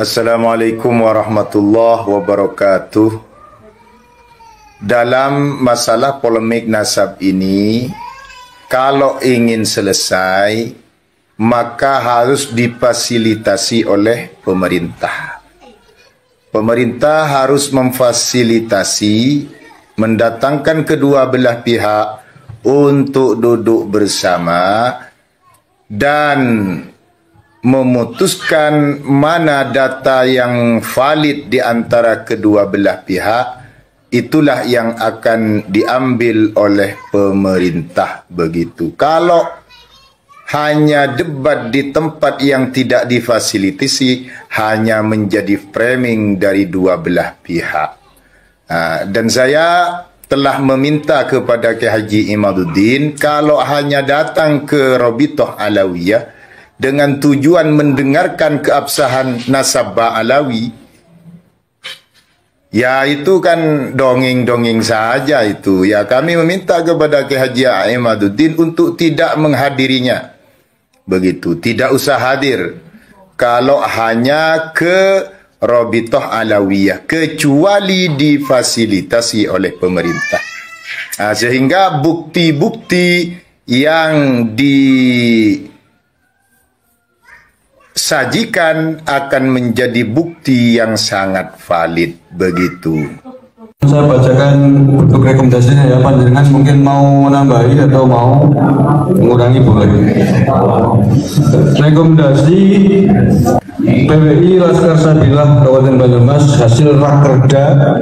Assalamualaikum warahmatullahi wabarakatuh. Dalam masalah polemik nasab ini, kalau ingin selesai, maka harus difasilitasi oleh pemerintah. Pemerintah harus memfasilitasi, mendatangkan kedua belah pihak untuk duduk bersama dan memutuskan mana data yang valid di antara kedua belah pihak. Itulah yang akan diambil oleh pemerintah, begitu. Kalau hanya debat di tempat yang tidak difasilitasi, hanya menjadi framing dari dua belah pihak. Dan saya telah meminta kepada Kiai Haji Imaduddin, kalau hanya datang ke Rabithah Alawiyah dengan tujuan mendengarkan keabsahan nasabah Alawi, ya itu kan dongeng-dongeng saja itu. Ya kami meminta kepada Kiai Haji Imaduddin untuk tidak menghadirinya. Begitu, tidak usah hadir kalau hanya ke Rabithah Alawiyah, kecuali difasilitasi oleh pemerintah. Sehingga bukti-bukti yang disajikan akan menjadi bukti yang sangat valid, begitu. Saya bacakan untuk rekomendasinya ya, panjenengan mungkin mau nambahi atau mau mengurangi boleh. Rekomendasi PWI Laskar Sabilah Kabupaten Banyumas hasil Rakerda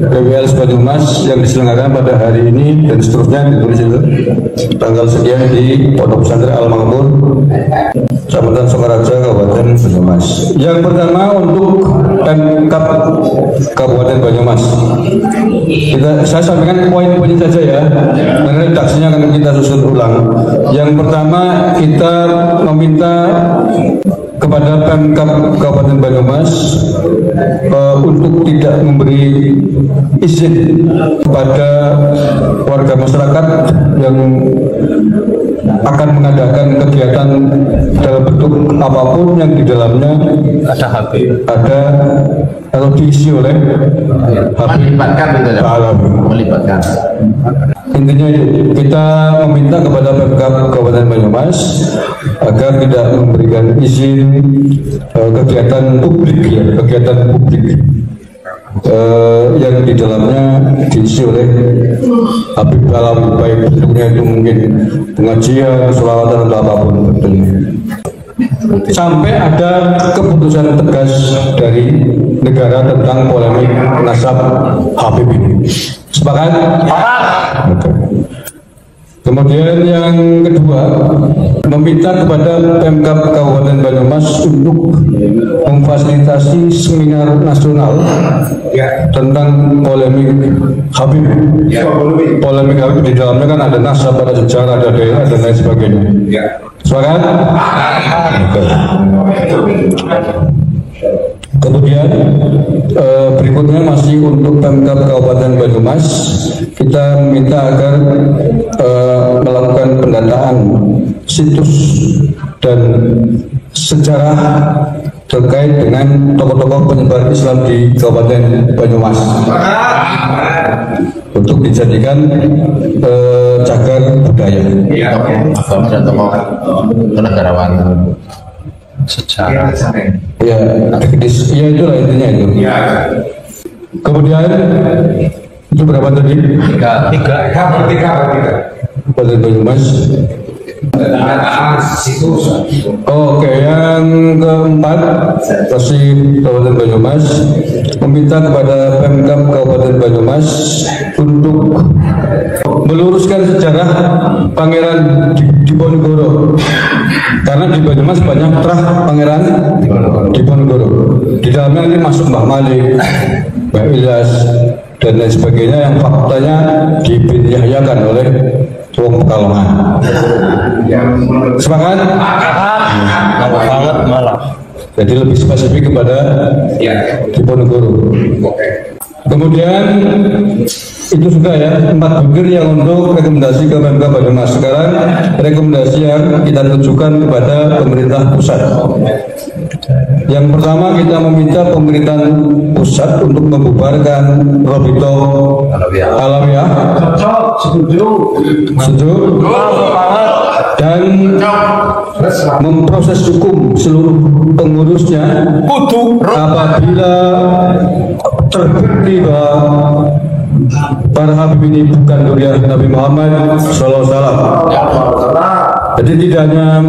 PWLS Banyumas yang diselenggarakan pada hari ini dan seterusnya, ditulis itu tanggal sekian di Pondok Pesantren Al Makmur, Kecamatan Sokaraja, Kabupaten Banyumas. Yang pertama untuk Pemkab Kabupaten Banyumas. Saya sampaikan poin-poinnya saja ya, karena redaksinya akan kita susun ulang. Yang pertama, kita meminta kepada Pemkab Kabupaten Banyumas untuk tidak memberi izin kepada warga masyarakat yang akan mengadakan kegiatan dalam bentuk apapun yang di dalamnya ada HP, ada atau diisi oleh melibatkan. Intinya itu, kita meminta kepada Pemkab Kabupaten Banyumas agar tidak memberikan izin kegiatan publik ya, kegiatan publik yang di dalamnya diisi oleh Habib Alawi, baik bentuknya itu mungkin pengajian, sholawatan atau apapun bentuknya. Sampai ada keputusan tegas dari negara tentang polemik nasab Habib ini. Sepakat? Kemudian yang kedua, meminta kepada Pemkab Kabupaten Banyumas untuk memfasilitasi seminar nasional tentang polemik Habib. Polemik Habib di dalamnya kan ada nasab, ada sejarah, ada daerah dan lain sebagainya. Sepakat? Kemudian berikutnya masih untuk Pemkab Kabupaten Banyumas, kita minta agar melakukan pendataan situs dan sejarah terkait dengan tokoh-tokoh penyebar Islam di Kabupaten Banyumas untuk dijadikan cagar budaya. Agama dan tokoh kenegarawan sejarah. Ya, ya itulah intinya itu. Kemudian itu berapa tadi? Tiga. Kabupaten Banyumas. Oke, yang keempat masih Kabupaten Banyumas meminta kepada Pemkab Kabupaten Banyumas untuk meluruskan sejarah Pangeran Diponegoro, karena di Banyumas banyak terah Pangeran Diponegoro. Di dalamnya ini masuk Mbah Malik, Mbah Ilyas dan lain sebagainya yang faktanya dibid'ahyakan oleh Wong Pekalongan. Sepakat? Banget malah. Jadi lebih spesifik kepada Diponegoro. Kemudian Itu sudah ya 4 butir yang untuk rekomendasi ke Pemkab Banyumas. Sekarang rekomendasi yang kita tujukan kepada pemerintah pusat. Yang pertama kita meminta pemerintahan pusat untuk membubarkan Robito Alawiyah. Setuju. Dan memproses hukum seluruh pengurusnya apabila terbukti bahwa para Habib ini bukan durian Nabi Muhammad SAW. Jadi tidak hanya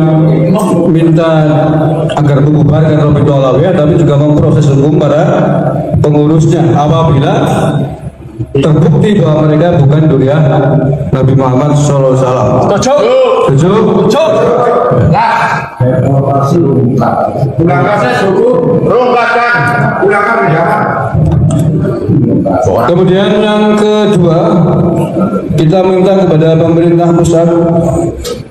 minta agar membubarkan Robito Alawiyah, tapi juga memproses hukum para pengurusnya apabila terbukti bahwa mereka bukan durian Nabi Muhammad SAW. Setuju? Kemudian yang kedua, kita minta kepada pemerintah pusat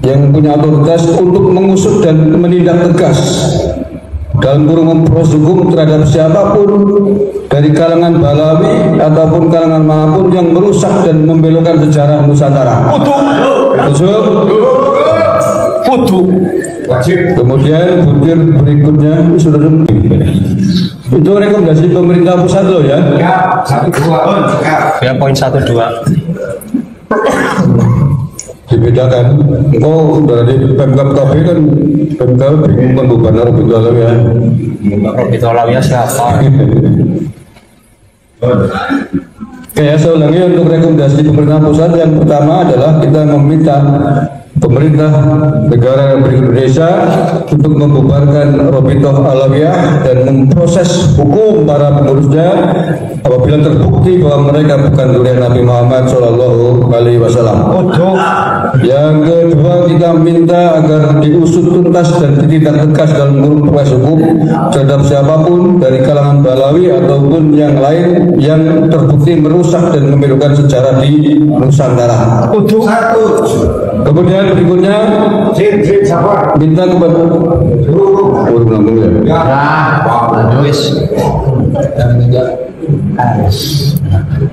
yang punya otoritas untuk mengusut dan menindak tegas dalam kurung memproses hukum terhadap siapapun dari kalangan Balawi ataupun kalangan manapun yang merusak dan membelokkan sejarah Nusantara. Kemudian butir berikutnya sudah itu rekomendasi pemerintah pusat loh ya. Ya, poin 1, 2. Dibedakan. Oh, dari Pemkab KB kan Pemkab bingung membubarkan Robito Alawiyah. Robito Alawiyah siapa? Kayak saya ulangi untuk rekomendasi pemerintah pusat, yang pertama adalah kita meminta pemerintah negara Republik Indonesia untuk membubarkan Robito Alawiyah dan memproses hukum para pengurusnya apabila terbukti bahwa mereka bukan durian Nabi Muhammad SAW. Yang kedua, kita minta agar diusut tuntas dan ditindak tegas dalam kurung proses hukum terhadap siapapun dari kalangan Balawi ataupun yang lain yang terbukti merusak dan membelokkan sejarah di Nusantara. Kemudian berikutnya minta kepada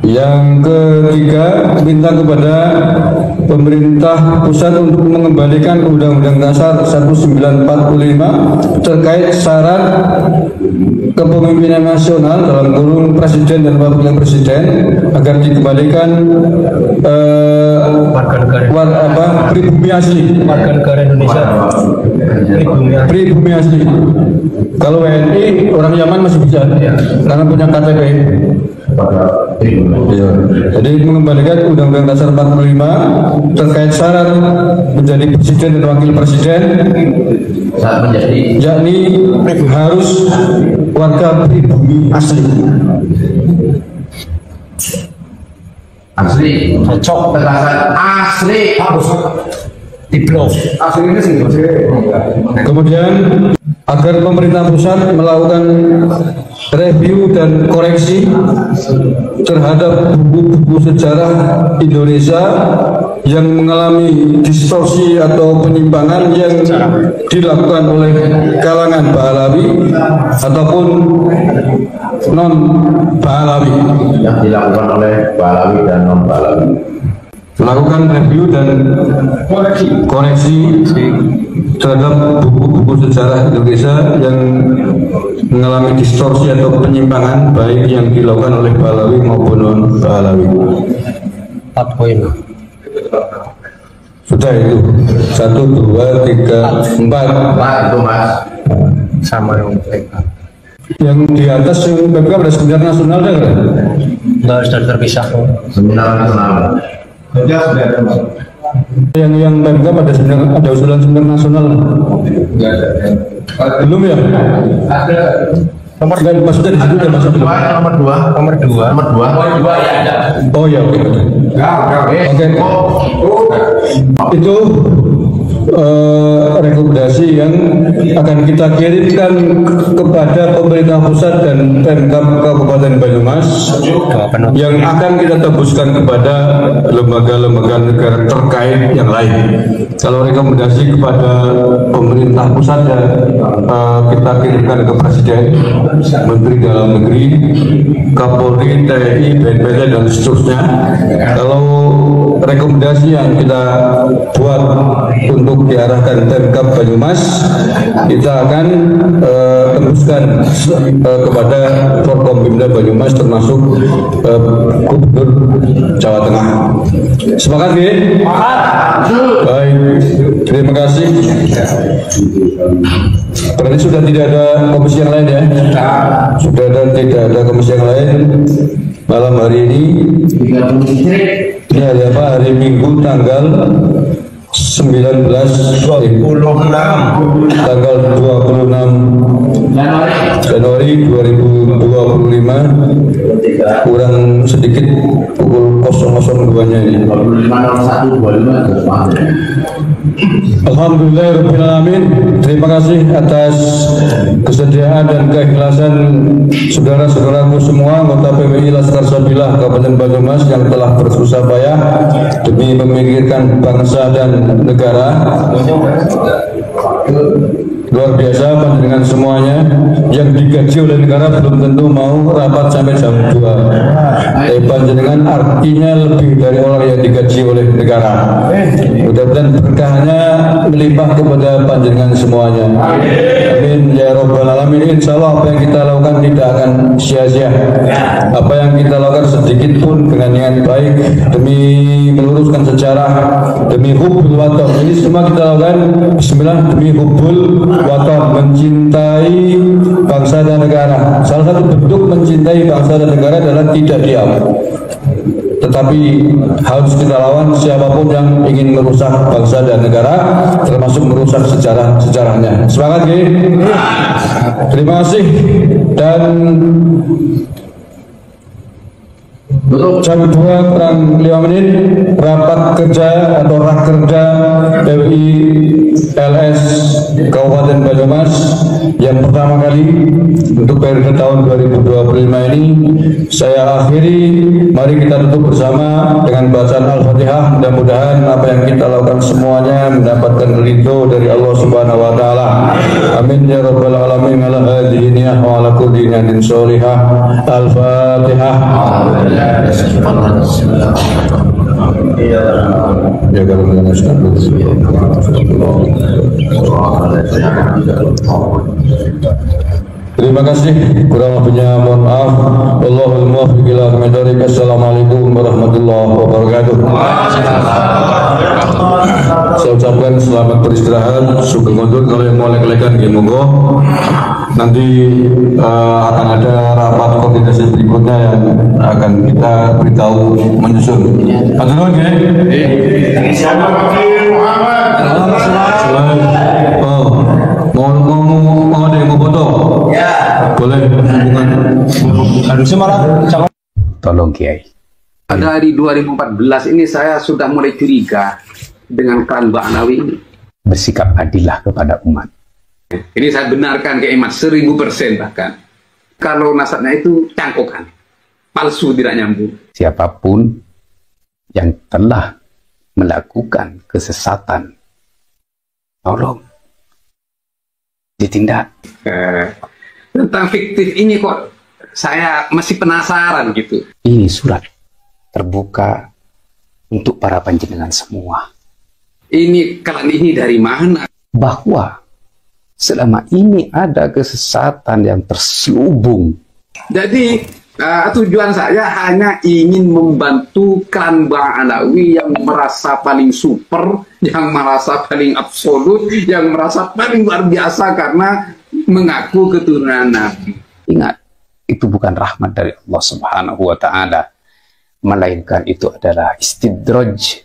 yang ketiga, minta kepada pemerintah pusat untuk mengembalikan Undang-Undang Dasar 1945 terkait syarat kepemimpinan nasional dalam kurung presiden dan wakil presiden agar dikembalikan pribumi asli, Warga negara Indonesia. pribumi asli. Kalau WNI orang Yaman masih bisa karena punya KTP. Ya. Jadi mengembalikan Undang-Undang Dasar 45 terkait syarat menjadi presiden dan wakil presiden, yakni harus warga pribumi asli. Cocok. Asli. Diblok. Kemudian agar pemerintah pusat melakukan review dan koreksi terhadap buku-buku sejarah Indonesia yang mengalami distorsi atau penyimpangan yang dilakukan oleh kalangan Balawi ataupun non Balawi, yang dilakukan oleh Balawi dan non Balawi. Melakukan review dan koreksi terhadap buku-buku sejarah Indonesia yang mengalami distorsi atau penyimpangan baik yang dilakukan oleh Balawi maupun non Balawi. 4 poin. Sudah itu 1, 2, 3, 4 itu Mas. Sama yang yang di atas yang PPK ada seminar nasional kan? nggak sudah terpisah. Seminar nasional. Yang PPK ada seminar, ada usulan seminar nasional. Belum ya? Ada. Nomor dan maksudnya di situ ada masa belum? Nomor 2. Oh ya, oke. Oke. Itu rekomendasi yang akan kita kirimkan kepada pemerintah pusat dan Pemkab Kabupaten Banyumas yang akan kita tembuskan kepada lembaga-lembaga negara terkait yang lain. Kalau rekomendasi kepada pemerintah pusat ya, kita kirimkan ke Presiden, Menteri Dalam Negeri, Kapolri, TNI, BNPT dan seterusnya. Kalau rekomendasi yang kita buat untuk diarahkan Pemkab Banyumas, kita akan tembuskan kepada Forkompimda Banyumas termasuk Gubernur Jawa Tengah. Semangat ya? Baik, terima kasih. Berarti sudah tidak ada komisi yang lain ya? Sudah tidak ada komisi yang lain. Malam hari ini hari apa? Hari Minggu tanggal 26 Januari 2025 kurang sedikit pukul 002-nya ini. Alhamdulillahirrahmanirrahim. Terima kasih atas kesediaan dan keikhlasan saudara-saudaraku semua anggota PWI Laskar Sabilah Kabupaten Banyumas yang telah bersusah payah demi memikirkan bangsa dan negara. Luar biasa panjenengan semuanya yang digaji oleh negara belum tentu mau rapat sampai jam 2. Tapi panjenengan artinya lebih dari orang yang digaji oleh negara. Mudah-mudahan berkahnya melimpah kepada panjenengan semuanya. Amin ya robbal alamin. Insya Allah apa yang kita lakukan tidak akan sia-sia. Apa yang kita lakukan sedikit pun dengan niat baik demi meluruskan sejarah, demi hubbul waton. Ini semua kita lakukan bismillah demi hubbul waton, mencintai bangsa dan negara. Salah satu bentuk mencintai bangsa dan negara adalah tidak diam, tetapi harus kita lawan siapapun yang ingin merusak bangsa dan negara, termasuk merusak sejarahnya. Semangat ya. Terima kasih. Dan jam 2 kurang 5 menit rapat kerja atau rakerda PWI LS Kabupaten Banyumas yang pertama kali untuk periode tahun 2025 ini saya akhiri. Mari kita tutup bersama dengan bacaan Al-Fatihah. Mudah-mudahan apa yang kita lakukan semuanya mendapatkan ridho dari Allah Subhanahu wa taala. Amin ya rabbal alamin. Ala hadhihi niyah wa ala kulli niyatin sholihah. Al-Fatihah. Ya kalau terima kasih, kurang lebihnya mohon maaf. Wallahul muwaffiq ila aqwamit thoriq. Assalamualaikum warahmatullahi wabarakatuh. Saya ucapkan selamat beristirahat, sugeng kondur. Kalau yang mau lek-lekan ya monggo. Nanti akan ada rapat koordinasi berikutnya yang akan kita beritahu menyusun. Pak Nuhun ya. Mau ada yang mau foto? Ya. Boleh. Harusnya malah. Tolong Kiai. Pada hari 2014 ini saya sudah mulai curiga dengan klan Ba'alawi ini. Bersikap adillah kepada umat. Ini saya benarkan ke Emas 1000% bahkan. Kalau nasabnya itu cangkokan, palsu, tidak nyambung. Siapapun yang telah melakukan kesesatan, tolong ditindak. Tentang fiktif ini kok saya masih penasaran gitu. Ini surat terbuka untuk para panjenengan semua. Ini klan ini dari mana? Bahwa selama ini ada kesesatan yang terselubung. Jadi tujuan saya hanya ingin membantu klan Ba'alawi yang merasa paling super, yang merasa paling absolut, yang merasa paling luar biasa karena mengaku keturunan Nabi. Ingat, itu bukan rahmat dari Allah Subhanahu wa ta'ala, melainkan itu adalah istidraj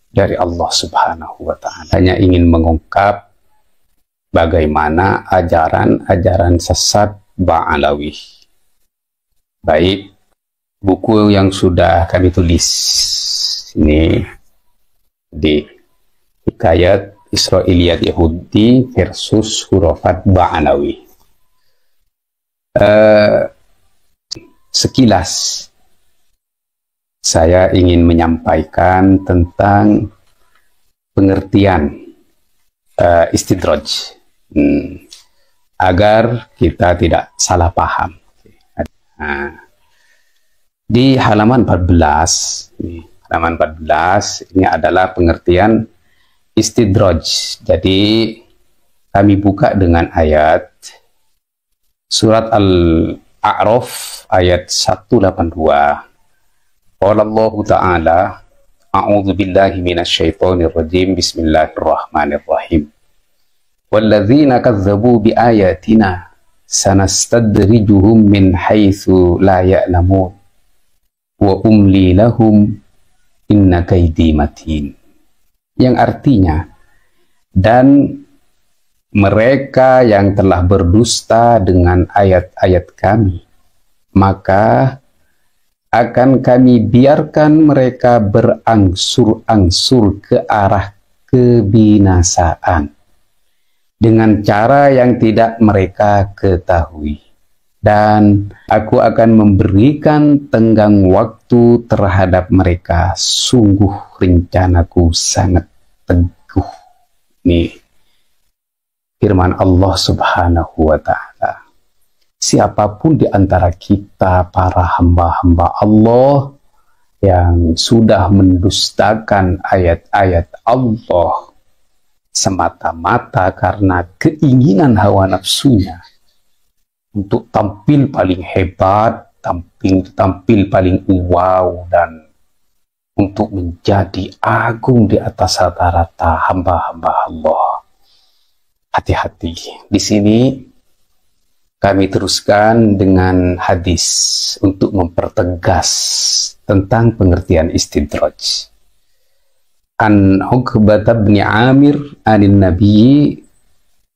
dari Allah Subhanahu wa ta'ala. Hanya ingin mengungkap bagaimana ajaran-ajaran sesat Ba'alawi. Baik, buku yang sudah kami tulis ini di Hikayat Israiliyat Yahudi versus hurufat Ba'alawi. Sekilas saya ingin menyampaikan tentang pengertian istidraj, agar kita tidak salah paham. Di halaman 14, ini adalah pengertian istidraj. Jadi kami buka dengan ayat surat Al-A'raf ayat 182. Qala Allah Ta'ala, a'udzu billahi minasyaitonir rajim, bismillahirrahmanirrahim. Walladzina kazzabu biayatina sanastadrijuhum min haitsu la ya'lamun wa umli lahum inna kaidi matin. Yang artinya, dan mereka yang telah berdusta dengan ayat-ayat kami, maka akan kami biarkan mereka berangsur-angsur ke arah kebinasaan dengan cara yang tidak mereka ketahui. Dan aku akan memberikan tenggang waktu terhadap mereka. Sungguh rencanaku sangat teguh. Nih firman Allah Subhanahu wa Ta'ala. Siapapun di antara kita, para hamba-hamba Allah yang sudah mendustakan ayat-ayat Allah semata-mata karena keinginan hawa nafsunya untuk tampil paling hebat, tampil paling wow, dan untuk menjadi agung di atas rata-rata hamba-hamba Allah. Hati-hati. Di sini kami teruskan dengan hadis untuk mempertegas tentang pengertian istidraj. An Uqbah bin Amir anin Nabi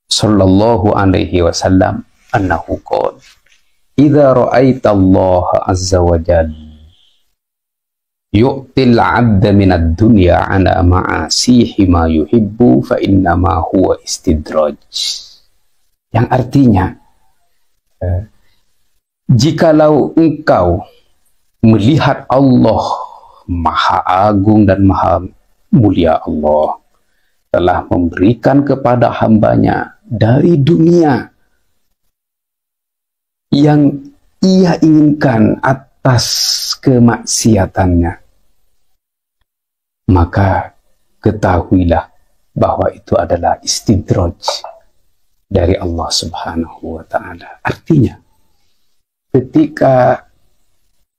sallallahu alaihi wasallam annahu qala idza ra'aita Allah azza wa jalla yu'til 'abda min ad-dunya 'ala ma'asihi ma yuhibbu fa inna ma huwa istidraj. Yang artinya, jikalau engkau melihat Allah Maha Agung dan Maha Mulia, Allah telah memberikan kepada hambanya dari dunia yang ia inginkan atas kemaksiatannya, maka ketahuilah bahwa itu adalah istidraj dari Allah Subhanahu wa Ta'ala. Artinya, ketika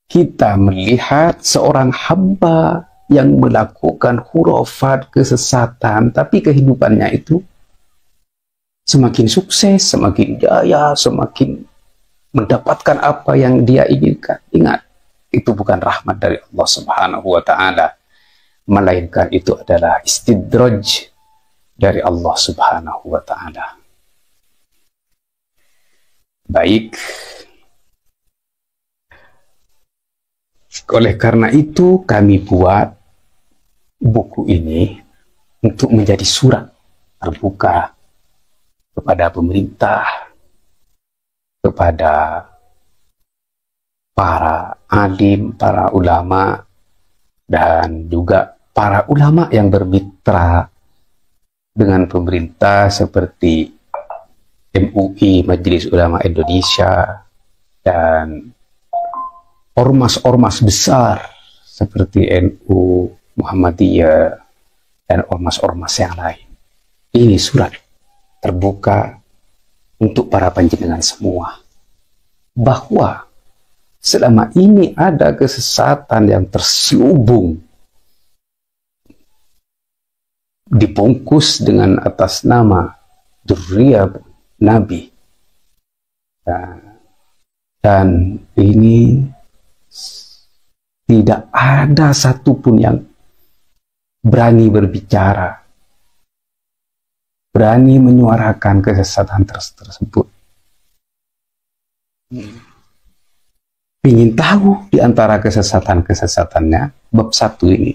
kita melihat seorang hamba yang melakukan khurafat, kesesatan, tapi kehidupannya itu semakin sukses, semakin jaya, semakin mendapatkan apa yang dia inginkan. Ingat, itu bukan rahmat dari Allah Subhanahu wa Ta'ala, melainkan itu adalah istidraj dari Allah Subhanahu wa Ta'ala. Baik, oleh karena itu kami buat buku ini untuk menjadi surat terbuka kepada pemerintah, kepada para alim, para ulama, dan juga para ulama yang bermitra dengan pemerintah seperti MUI, Majelis Ulama Indonesia, dan ormas-ormas besar seperti NU, Muhammadiyah, dan ormas-ormas yang lain. Ini surat terbuka untuk para panjenengan semua, bahwa selama ini ada kesesatan yang terselubung, dibungkus dengan atas nama dzurriyyah Nabi, dan ini tidak ada satupun yang berani berbicara, berani menyuarakan kesesatan tersebut. Ingin tahu di antara kesesatan-kesesatannya, bab 1 ini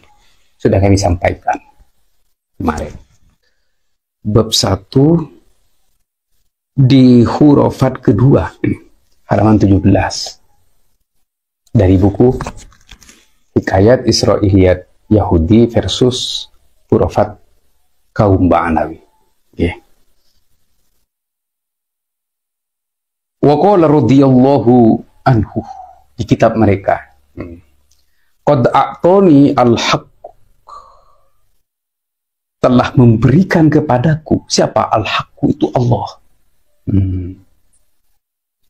sudah kami sampaikan kemarin. bab 1 di hurufat kedua, halaman 17 dari buku Hikayat Israiliyat Yahudi versus hurufat kaum Ba'alawi. Okay. Wa qala radhiyallahu anhu, di kitab mereka, qad a'tani al-haq, telah memberikan kepadaku. Siapa? Al-haq itu Allah.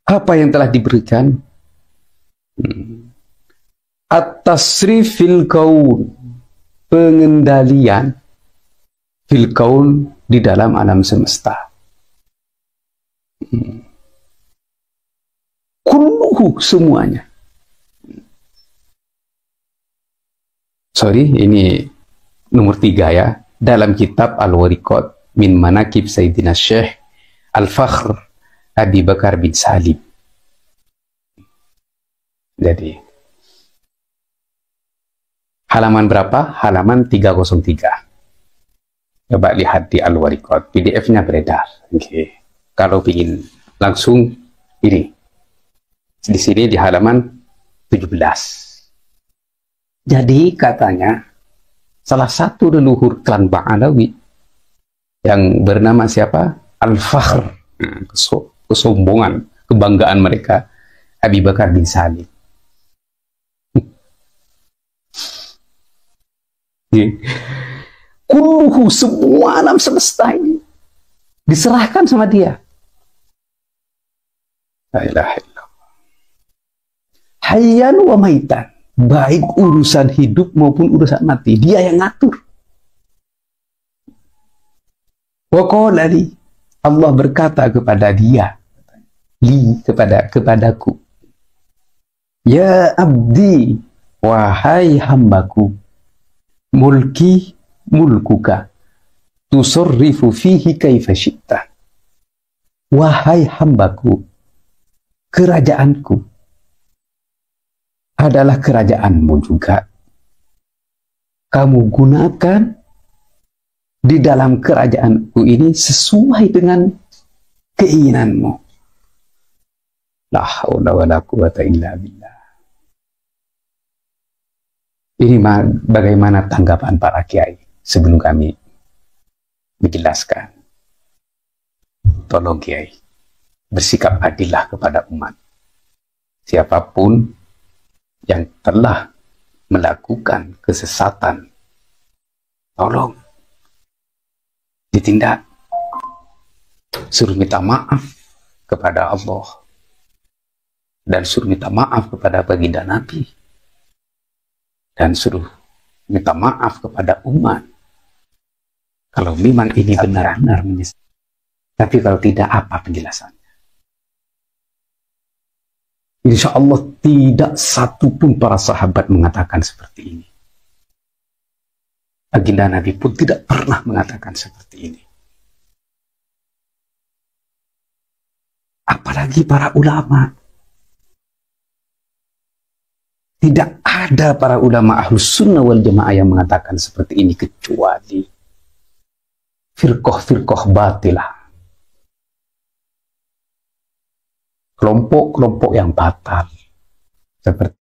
Apa yang telah diberikan? At-tasrif fil kaun, pengendalian fil kaun, di dalam alam semesta. Kulluhu, semuanya. Sorry, ini nomor 3 ya. Dalam kitab Al-Wariqat min Manaqib Sayyidina Syekh Al-Fakhr Abi Bakar bin Salim. Jadi halaman berapa? Halaman 303. Coba lihat di Al-Wariqat, PDF-nya beredar. Okay. Kalau ingin langsung ini, di sini di halaman 17. Jadi katanya salah satu leluhur klan Ba'alawi yang bernama siapa? Al-Fakhr, kesombongan, kebanggaan mereka, Abi Bakar bin Salim. Kulluhu, semua alam semesta ini diserahkan sama dia. La ilaha illallah. Hayyan wa maitan, baik urusan hidup maupun urusan mati, dia yang ngatur. Wa qala li, Allah berkata kepada dia, kepadaku, ya abdi, wahai hambaku, mulki mulkuka, tusorrifu fihi kaifa syi'ta. Wahai hambaku, kerajaanku adalah kerajaanmu juga. Kamu gunakan di dalam kerajaanku ini sesuai dengan keinginanmu. La haula wala quwata illa billah. Ini bagaimana tanggapan para kiai sebelum kami menjelaskan. Tolong kiai, bersikap adillah kepada umat. Siapapun yang telah melakukan kesesatan, tolong ditindak. Suruh minta maaf kepada Allah dan suruh minta maaf kepada baginda Nabi dan suruh minta maaf kepada umat kalau memang ini benar-benar menyesal. Tapi kalau tidak, apa penjelasannya? Insya Allah tidak satu pun para sahabat mengatakan seperti ini. Baginda Nabi pun tidak pernah mengatakan seperti ini. Apalagi para ulama. Tidak ada para ulama Ahlus Sunnah wal Jamaah yang mengatakan seperti ini, kecuali firqah-firqah batilah, kelompok-kelompok yang batal seperti